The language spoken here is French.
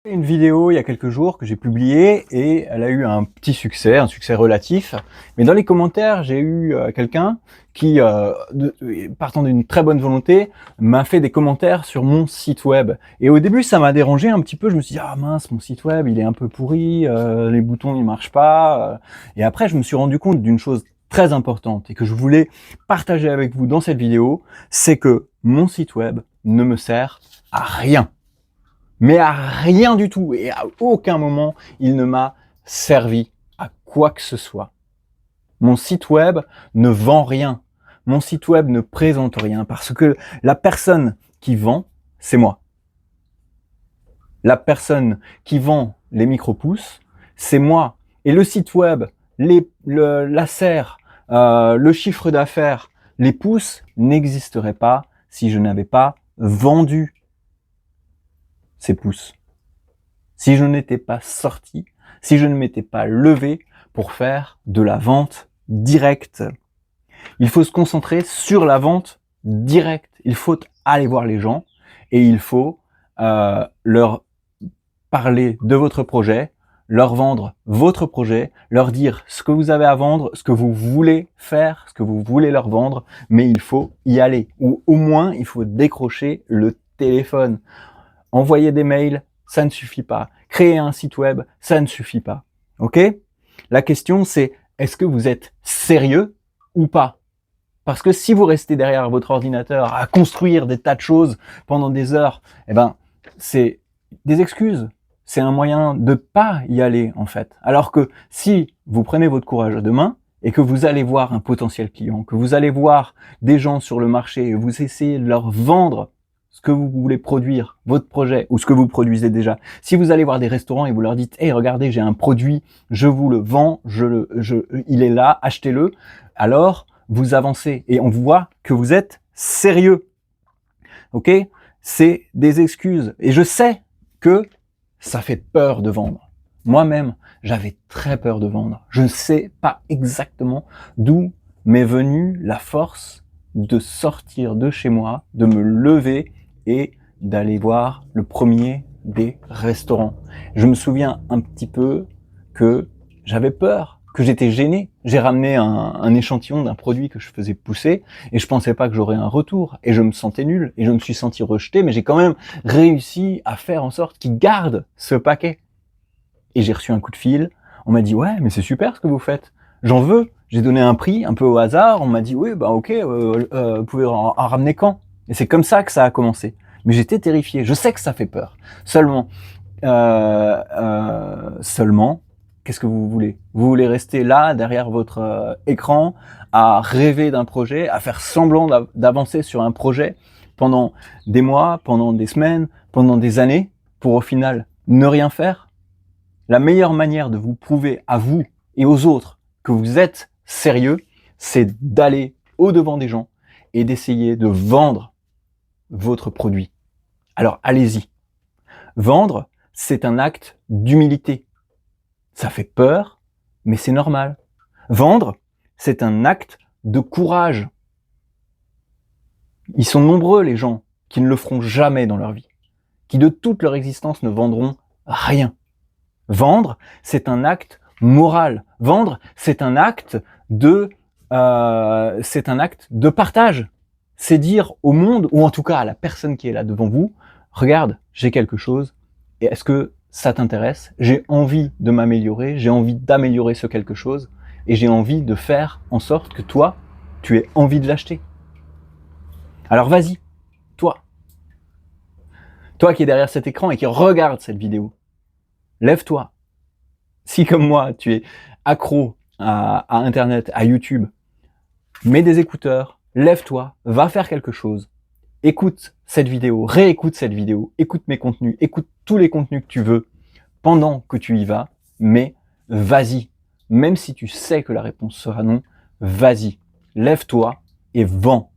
Une vidéo il y a quelques jours que j'ai publiée et elle a eu un petit succès, un succès relatif. Mais dans les commentaires, j'ai eu quelqu'un qui, partant d'une très bonne volonté, m'a fait des commentaires sur mon site web. Et au début, ça m'a dérangé un petit peu. Je me suis dit, ah mince, mon site web, il est un peu pourri, les boutons, ils marchent pas. Et après, je me suis rendu compte d'une chose très importante et que je voulais partager avec vous dans cette vidéo, c'est que mon site web ne me sert à rien. Mais à rien du tout, et à aucun moment, il ne m'a servi à quoi que ce soit. Mon site web ne vend rien. Mon site web ne présente rien, parce que la personne qui vend, c'est moi. La personne qui vend les micro-pouces, c'est moi. Et le site web, la serre, le chiffre d'affaires, les pouces n'existeraient pas si je n'avais pas vendu ces pouces. Si je n'étais pas sorti, si je ne m'étais pas levé pour faire de la vente directe. Il faut se concentrer sur la vente directe. Il faut aller voir les gens et il faut leur parler de votre projet, leur vendre votre projet, leur dire ce que vous avez à vendre, ce que vous voulez faire, ce que vous voulez leur vendre, mais il faut y aller. Ou au moins, il faut décrocher le téléphone. Envoyer des mails, ça ne suffit pas. Créer un site web, ça ne suffit pas. Ok? La question c'est, est-ce que vous êtes sérieux ou pas? Parce que si vous restez derrière votre ordinateur à construire des tas de choses pendant des heures, eh ben, c'est des excuses. C'est un moyen de pas y aller, en fait. Alors que si vous prenez votre courage à deux mains et que vous allez voir un potentiel client, que vous allez voir des gens sur le marché et vous essayez de leur vendre ce que vous voulez produire, votre projet, ou ce que vous produisez déjà. Si vous allez voir des restaurants et vous leur dites, hey, regardez, j'ai un produit, je vous le vends, il est là, achetez-le, alors vous avancez et on voit que vous êtes sérieux. Ok? C'est des excuses. Et je sais que ça fait peur de vendre. Moi-même, j'avais très peur de vendre. Je ne sais pas exactement d'où m'est venue la force de sortir de chez moi, de me lever et d'aller voir le premier des restaurants. Je me souviens un petit peu que j'avais peur, que j'étais gêné. J'ai ramené un échantillon d'un produit que je faisais pousser et je pensais pas que j'aurais un retour et je me sentais nul et je me suis senti rejeté, mais j'ai quand même réussi à faire en sorte qu'il garde ce paquet. Et j'ai reçu un coup de fil, on m'a dit ouais mais c'est super ce que vous faites, j'en veux. J'ai donné un prix un peu au hasard, on m'a dit oui bah ok, vous pouvez en ramener quand? Et c'est comme ça que ça a commencé. Mais j'étais terrifié, je sais que ça fait peur. Seulement, qu'est-ce que vous voulez? Vous voulez rester là, derrière votre écran, à rêver d'un projet, à faire semblant d'avancer sur un projet pendant des mois, pendant des semaines, pendant des années, pour au final ne rien faire? La meilleure manière de vous prouver à vous et aux autres que vous êtes sérieux, c'est d'aller au-devant des gens et d'essayer de vendre votre produit. Alors allez-y. Vendre, c'est un acte d'humilité. Ça fait peur, mais c'est normal. Vendre, c'est un acte de courage. Ils sont nombreux les gens qui ne le feront jamais dans leur vie, qui de toute leur existence ne vendront rien. Vendre, c'est un acte moral. Vendre, c'est un acte de partage. C'est dire au monde, ou en tout cas à la personne qui est là devant vous, regarde, j'ai quelque chose, et est-ce que ça t'intéresse? J'ai envie de m'améliorer, j'ai envie d'améliorer ce quelque chose, et j'ai envie de faire en sorte que toi, tu aies envie de l'acheter. Alors vas-y, toi qui es derrière cet écran et qui regarde cette vidéo, lève-toi. Si comme moi, tu es accro à Internet, à YouTube, mets des écouteurs, lève-toi, va faire quelque chose. Écoute cette vidéo, réécoute cette vidéo, écoute mes contenus, écoute tous les contenus que tu veux pendant que tu y vas, mais vas-y. Même si tu sais que la réponse sera non, vas-y. Lève-toi et vends.